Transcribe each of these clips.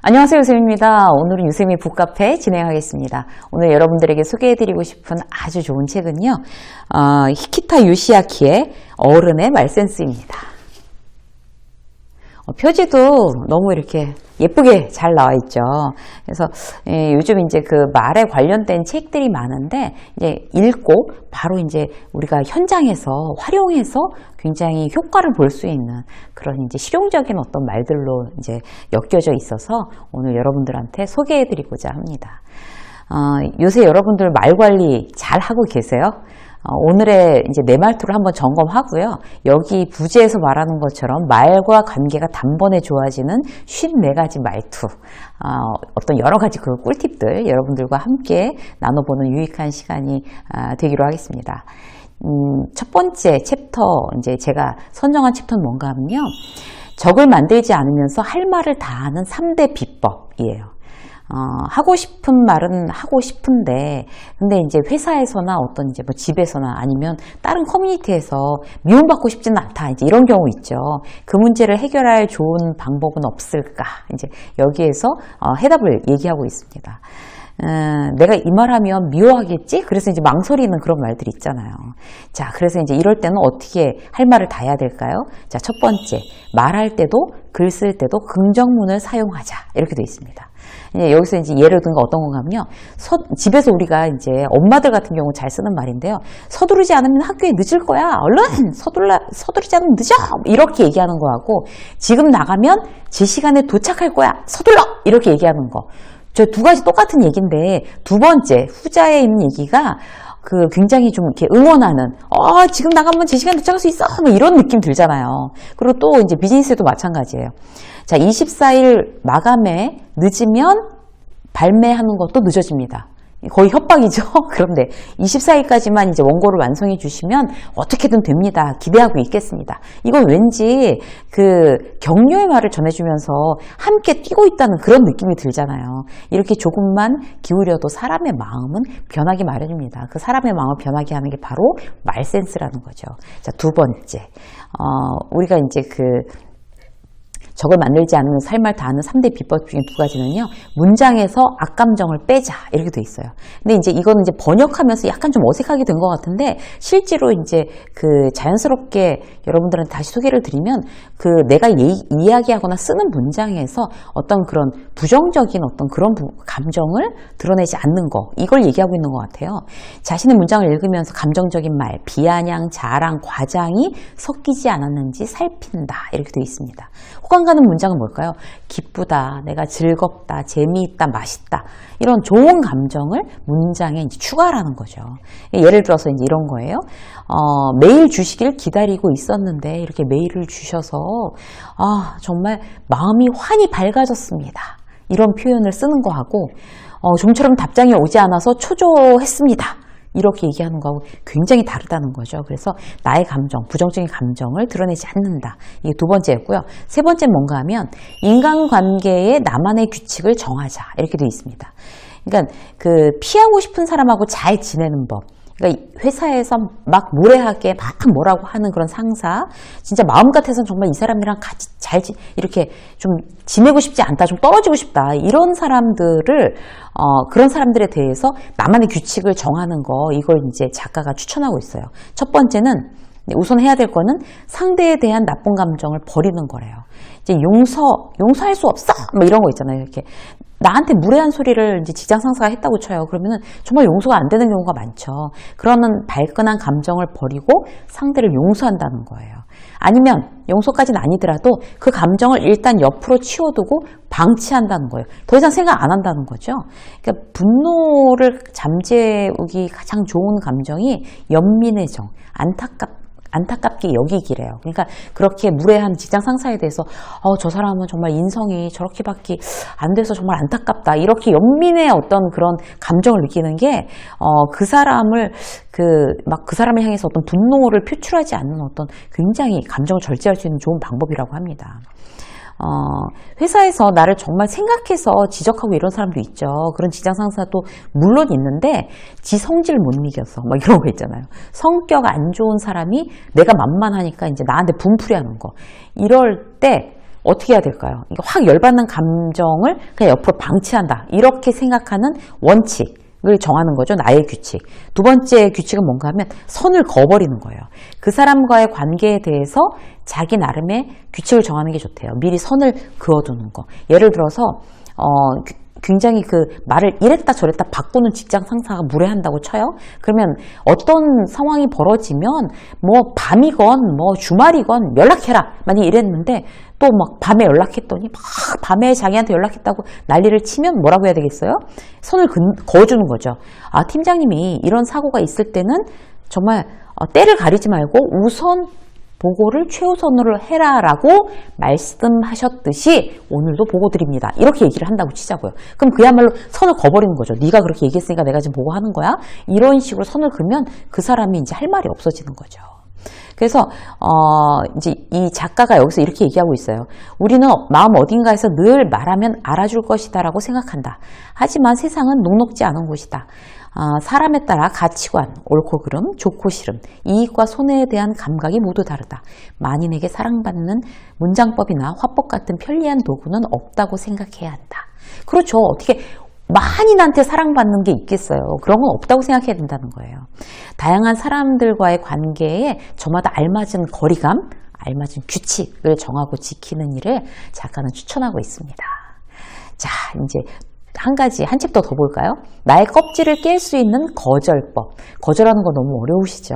안녕하세요, 유쌤입니다. 오늘은 유쌤의 북카페 진행하겠습니다. 오늘 여러분들에게 소개해드리고 싶은 아주 좋은 책은요, 히키타 요시아키의 어른의 말센스입니다. 표지도 너무 이렇게 예쁘게 잘 나와 있죠. 그래서 요즘 이제 그 말에 관련된 책들이 많은데 이제 읽고 바로 이제 우리가 현장에서 활용해서 굉장히 효과를 볼 수 있는 그런 이제 실용적인 어떤 말들로 이제 엮여져 있어서 오늘 여러분들한테 소개해드리고자 합니다. 요새 여러분들 말 관리 잘 하고 계세요? 오늘의 이제 내 말투를 한번 점검하고요. 여기 부제에서 말하는 것처럼 말과 관계가 단번에 좋아지는 54가지 말투, 어떤 여러 가지 그 꿀팁들 여러분들과 함께 나눠보는 유익한 시간이 되기로 하겠습니다. 첫 번째 챕터, 이제 제가 선정한 챕터는 뭔가 하면요. 적을 만들지 않으면서 할 말을 다 하는 3대 비법이에요. 하고 싶은 말은 하고 싶은데, 근데 이제 회사에서나 어떤 이제 뭐 집에서나 아니면 다른 커뮤니티에서 미움받고 싶지는 않다. 이제 이런 경우 있죠. 그 문제를 해결할 좋은 방법은 없을까? 이제 여기에서 해답을 얘기하고 있습니다. 내가 이 말하면 미워하겠지? 그래서 이제 망설이는 그런 말들이 있잖아요. 자, 그래서 이제 이럴 때는 어떻게 할 말을 다 해야 될까요? 자, 첫 번째, 말할 때도 글 쓸 때도 긍정문을 사용하자. 이렇게 되어 있습니다. 여기서 이제 예를 든 거 어떤 건가 하면요. 집에서 우리가 이제 엄마들 같은 경우 잘 쓰는 말인데요. 서두르지 않으면 학교에 늦을 거야. 얼른 서두르지 않으면 늦어. 이렇게 얘기하는 거하고 지금 나가면 제 시간에 도착할 거야. 서둘러. 이렇게 얘기하는 거. 저 두 가지 똑같은 얘기인데 두 번째 후자에 있는 얘기가 굉장히 좀 이렇게 응원하는, 지금 나가면 제 시간에 도착할 수 있어! 뭐 이런 느낌 들잖아요. 그리고 또 이제 비즈니스도 마찬가지예요. 자, 24일 마감에 늦으면 발매하는 것도 늦어집니다. 거의 협박이죠. 그런데 24일까지만 이제 원고를 완성해 주시면 어떻게든 됩니다. 기대하고 있겠습니다. 이건 왠지 격려의 말을 전해주면서 함께 뛰고 있다는 그런 느낌이 들잖아요. 이렇게 조금만 기울여도 사람의 마음은 변하기 마련입니다. 그 사람의 마음을 변하게 하는 게 바로 말센스라는 거죠. 자, 두 번째. 우리가 이제 적을 만들지 않으면 살 말 다 하는 3대 비법 중에 두 가지는요. 문장에서 악감정을 빼자. 이렇게 돼 있어요. 근데 이제 이거는 이제 번역하면서 약간 좀 어색하게 된 것 같은데 실제로 이제 자연스럽게 여러분들한테 다시 소개를 드리면 내가 이야기하거나 쓰는 문장에서 어떤 그런 부정적인 어떤 그런 감정을 드러내지 않는 거. 이걸 얘기하고 있는 것 같아요. 자신의 문장을 읽으면서 감정적인 말, 비아냥, 자랑, 과장이 섞이지 않았는지 살핀다. 이렇게 돼 있습니다. 호감 가는 문장은 뭘까요? 기쁘다, 내가 즐겁다, 재미있다, 맛있다. 이런 좋은 감정을 문장에 이제 추가하라는 거죠. 예를 들어서 이제 이런 거예요. 메일 주시길 기다리고 있었는데 이렇게 메일을 주셔서 정말 마음이 환히 밝아졌습니다. 이런 표현을 쓰는 거하고 좀처럼 답장이 오지 않아서 초조했습니다. 이렇게 얘기하는 거하고 굉장히 다르다는 거죠. 그래서 나의 감정, 부정적인 감정을 드러내지 않는다. 이게 두 번째였고요. 세 번째는 뭔가 하면 인간관계에 나만의 규칙을 정하자. 이렇게 되어 있습니다. 그러니까 피하고 싶은 사람하고 잘 지내는 법. 그러니까 회사에서 막 무례하게 막 뭐라고 하는 그런 상사, 진짜 마음 같아서는 정말 이 사람이랑 같이 이렇게 좀 지내고 싶지 않다, 좀 떨어지고 싶다, 이런 사람들을 그런 사람들에 대해서 나만의 규칙을 정하는 거, 이걸 이제 작가가 추천하고 있어요. 첫 번째는 우선 해야 될 거는 상대에 대한 나쁜 감정을 버리는 거래요. 이제 용서할 수 없어! 뭐 이런 거 있잖아요. 이렇게. 나한테 무례한 소리를 이제 직장 상사가 했다고 쳐요. 그러면은 정말 용서가 안 되는 경우가 많죠. 그러는 발끈한 감정을 버리고 상대를 용서한다는 거예요. 아니면 용서까지는 아니더라도 그 감정을 일단 옆으로 치워두고 방치한다는 거예요. 더 이상 생각 안 한다는 거죠. 그러니까 분노를 잠재우기 가장 좋은 감정이 연민의 정, 안타깝게 여기기래요. 그러니까 그렇게 무례한 직장 상사에 대해서 저 사람은 정말 인성이 저렇게밖에 안 돼서 정말 안타깝다. 이렇게 연민의 어떤 그런 감정을 느끼는 게 그 사람을 그 사람을 향해서 어떤 분노를 표출하지 않는 어떤 굉장히 감정을 절제할 수 있는 좋은 방법이라고 합니다. 회사에서 나를 정말 생각해서 지적하고 이런 사람도 있죠. 그런 직장 상사도 물론 있는데 지 성질 못 이겨서 막 이런 거 있잖아요. 성격 안 좋은 사람이 내가 만만하니까 이제 나한테 분풀이 하는 거. 이럴 때 어떻게 해야 될까요? 그러니까 확 열받는 감정을 그냥 옆으로 방치한다. 이렇게 생각하는 원칙을 정하는 거죠. 나의 규칙. 두 번째 규칙은 뭔가 하면 선을 그어버리는 거예요. 그 사람과의 관계에 대해서 자기 나름의 규칙을 정하는 게 좋대요. 미리 선을 그어두는 거. 예를 들어서 굉장히 그 말을 이랬다 저랬다 바꾸는 직장 상사가 무례한다고 쳐요. 그러면 어떤 상황이 벌어지면 뭐 밤이건 뭐 주말이건 연락해라. 만약 이랬는데 또 막 밤에 연락했더니 막 밤에 자기한테 연락했다고 난리를 치면 뭐라고 해야 되겠어요? 선을 그어주는 거죠. 아, 팀장님이 이런 사고가 있을 때는 정말 때를 가리지 말고 우선 보고를 최우선으로 해라라고 말씀하셨듯이 오늘도 보고 드립니다. 이렇게 얘기를 한다고 치자고요. 그럼 그야말로 선을 그어버리는 거죠. 네가 그렇게 얘기했으니까 내가 지금 보고하는 거야. 이런 식으로 선을 그으면 그 사람이 이제 할 말이 없어지는 거죠. 그래서 이제 이 작가가 여기서 이렇게 얘기하고 있어요. 우리는 마음 어딘가에서 늘 말하면 알아줄 것이다라고 생각한다. 하지만 세상은 녹록지 않은 곳이다. 사람에 따라 가치관, 옳고 그름, 좋고 싫음, 이익과 손해에 대한 감각이 모두 다르다. 만인에게 사랑받는 문장법이나 화법 같은 편리한 도구는 없다고 생각해야 한다. 그렇죠. 어떻게 만인한테 사랑받는 게 있겠어요. 그런 건 없다고 생각해야 된다는 거예요. 다양한 사람들과의 관계에 저마다 알맞은 거리감, 알맞은 규칙을 정하고 지키는 일을 작가는 추천하고 있습니다. 자, 이제 한 챕터 더 볼까요? 나의 껍질을 깰 수 있는 거절법. 거절하는 거 너무 어려우시죠?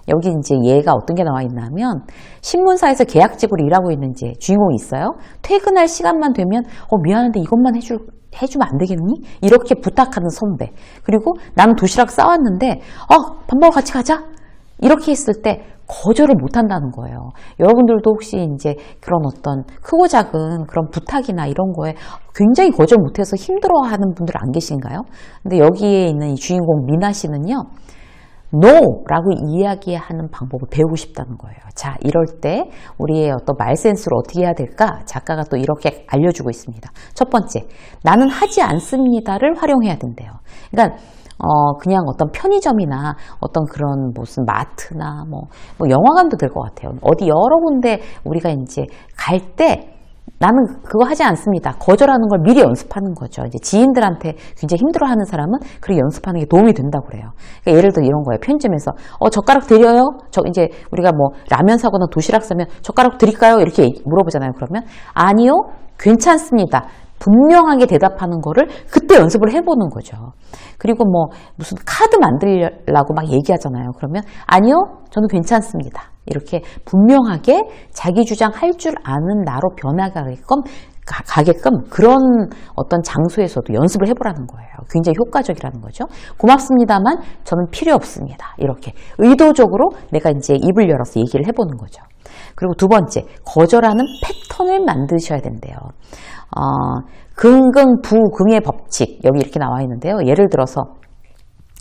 여기 이제 얘가 어떤 게 나와 있냐면 신문사에서 계약직으로 일하고 있는 이제 주인공이 있어요. 퇴근할 시간만 되면 미안한데 이것만 해주면 안 되겠니? 이렇게 부탁하는 선배. 그리고 나는 도시락 싸왔는데 밥 먹으러 같이 가자. 이렇게 했을 때 거절을 못 한다는 거예요. 여러분들도 혹시 이제 그런 어떤 크고 작은 그런 부탁이나 이런 거에 굉장히 거절 못해서 힘들어하는 분들 안 계신가요? 근데 여기에 있는 이 주인공 미나 씨는요, NO라고 이야기하는 방법을 배우고 싶다는 거예요. 자, 이럴 때 우리의 어떤 말 센스를 어떻게 해야 될까? 작가가 또 이렇게 알려주고 있습니다. 첫 번째, 나는 하지 않습니다를 활용해야 된대요. 그러니까 그냥 어떤 편의점이나 어떤 그런 무슨 마트나 뭐 영화관도 될 것 같아요. 어디 여러 군데 우리가 이제 갈 때 나는 그거 하지 않습니다. 거절하는 걸 미리 연습하는 거죠. 이제 지인들한테 굉장히 힘들어하는 사람은 그렇게 연습하는 게 도움이 된다고 그래요. 그러니까 예를 들어 이런 거예요. 편의점에서 젓가락 드려요? 이제 우리가 뭐 라면 사거나 도시락 사면 젓가락 드릴까요? 이렇게 물어보잖아요. 그러면 아니요, 괜찮습니다. 분명하게 대답하는 거를 그때 연습을 해보는 거죠. 그리고 뭐 무슨 카드 만들려고 막 얘기하잖아요. 그러면 아니요, 저는 괜찮습니다. 이렇게 분명하게 자기 주장할 줄 아는 나로 변화가게끔 그런 어떤 장소에서도 연습을 해보라는 거예요. 굉장히 효과적이라는 거죠. 고맙습니다만 저는 필요 없습니다. 이렇게 의도적으로 내가 이제 입을 열어서 얘기를 해보는 거죠. 그리고 두 번째, 거절하는 패턴을 만드셔야 된대요. 긍긍부긍의 법칙, 여기 이렇게 나와 있는데요. 예를 들어서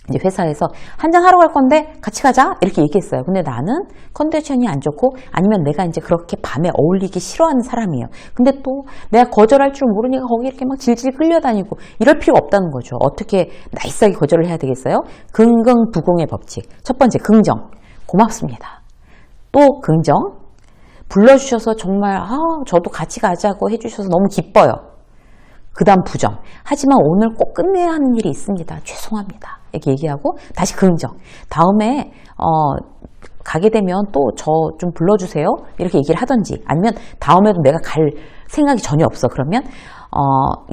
이제 회사에서 한잔 하러 갈 건데 같이 가자 이렇게 얘기했어요. 근데 나는 컨디션이 안 좋고 아니면 내가 이제 그렇게 밤에 어울리기 싫어하는 사람이에요. 근데 또 내가 거절할 줄 모르니까 거기 이렇게 막 질질 끌려다니고 이럴 필요가 없다는 거죠. 어떻게 나이스하게 거절을 해야 되겠어요? 긍긍부긍의 법칙. 첫 번째, 긍정. 고맙습니다. 또 긍정. 불러주셔서 정말 저도 같이 가자고 해주셔서 너무 기뻐요. 그 다음 부정. 하지만 오늘 꼭 끝내야 하는 일이 있습니다. 죄송합니다. 이렇게 얘기하고 다시 긍정. 다음에 가게 되면 또 저 좀 불러주세요. 이렇게 얘기를 하든지 아니면 다음에도 내가 갈 생각이 전혀 없어. 그러면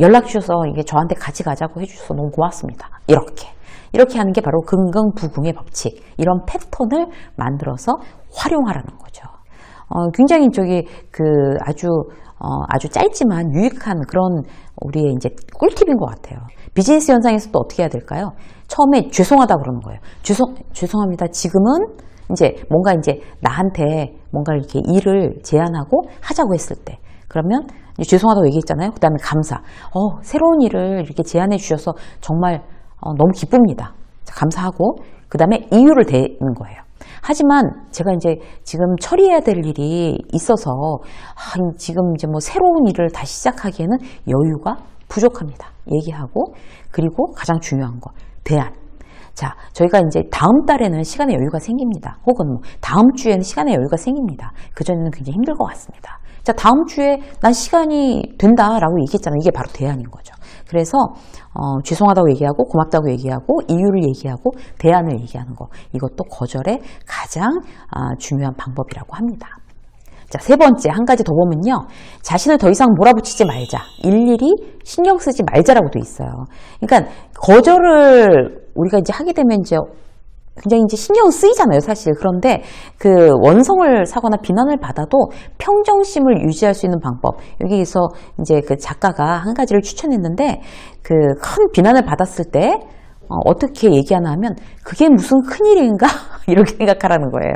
연락 주셔서 이게 저한테 같이 가자고 해주셔서 너무 고맙습니다. 이렇게 하는 게 바로 긍긍부긍의 법칙. 이런 패턴을 만들어서 활용하라는 거죠. 굉장히 아주 짧지만 유익한 그런 우리의 이제 꿀팁인 것 같아요. 비즈니스 현상에서 또 어떻게 해야 될까요? 처음에 죄송하다 그러는 거예요. 죄송합니다. 지금은 이제 뭔가 이제 나한테 뭔가 이렇게 일을 제안하고 하자고 했을 때 그러면 이제 죄송하다고 얘기했잖아요. 그 다음에 감사. 새로운 일을 이렇게 제안해 주셔서 정말 너무 기쁩니다. 감사하고 그 다음에 이유를 대는 거예요. 하지만 제가 이제 지금 처리해야 될 일이 있어서 지금 이제 뭐 새로운 일을 다시 시작하기에는 여유가 부족합니다. 얘기하고 그리고 가장 중요한 거 대안. 자, 저희가 이제 다음 달에는 시간의 여유가 생깁니다. 혹은 뭐 다음 주에는 시간의 여유가 생깁니다. 그전에는 굉장히 힘들 것 같습니다. 자, 다음 주에 난 시간이 된다라고 얘기했잖아요. 이게 바로 대안인 거죠. 그래서 죄송하다고 얘기하고 고맙다고 얘기하고 이유를 얘기하고 대안을 얘기하는 거, 이것도 거절의 가장 중요한 방법이라고 합니다. 자, 세 번째, 한 가지 더 보면요. 자신을 더 이상 몰아붙이지 말자. 일일이 신경 쓰지 말자라고 돼 있어요. 그러니까 거절을 우리가 이제 하게 되면 이제 굉장히 이제 신경 쓰이잖아요, 사실. 그런데 그 원성을 사거나 비난을 받아도 평정심을 유지할 수 있는 방법. 여기에서 이제 그 작가가 한 가지를 추천했는데, 그 큰 비난을 받았을 때 어떻게 얘기하나 하면, 그게 무슨 큰일인가? 이렇게 생각하라는 거예요.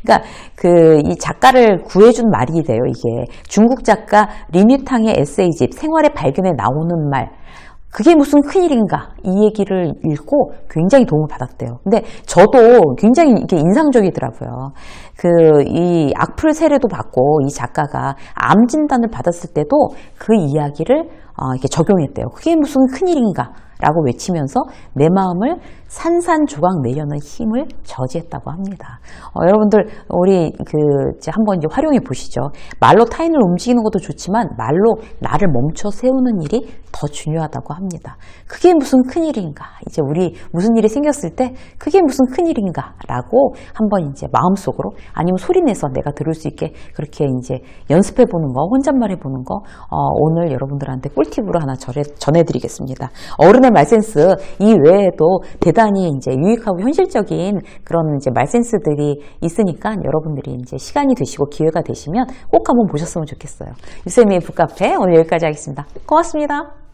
그러니까 이 작가를 구해준 말이 돼요, 이게. 중국 작가 리뉴탕의 에세이집 생활의 발견에 나오는 말. 그게 무슨 큰일인가? 이 얘기를 읽고 굉장히 도움을 받았대요. 근데 저도 굉장히 이게 인상적이더라고요. 이 악플 세례도 받고 이 작가가 암 진단을 받았을 때도 그 이야기를 이렇게 적용했대요. 그게 무슨 큰일인가? 라고 외치면서 내 마음을 산산조각 내려는 힘을 저지했다고 합니다. 여러분들, 우리 한번 이제 활용해 보시죠. 말로 타인을 움직이는 것도 좋지만 말로 나를 멈춰 세우는 일이 더 중요하다고 합니다. 그게 무슨 큰일인가? 이제 우리 무슨 일이 생겼을 때 그게 무슨 큰일인가? 라고 한번 이제 마음속으로 아니면 소리내서 내가 들을 수 있게 그렇게 이제 연습해 보는 거, 혼잣말 해보는 거, 오늘 여러분들한테 꿀팁으로 하나 전해드리겠습니다. 어른의 말센스 이 외에도 대단히 이제 유익하고 현실적인 그런 이제 말센스들이 있으니까 여러분들이 이제 시간이 되시고 기회가 되시면 꼭 한번 보셨으면 좋겠어요. 유쌤의 북카페 오늘 여기까지 하겠습니다. 고맙습니다.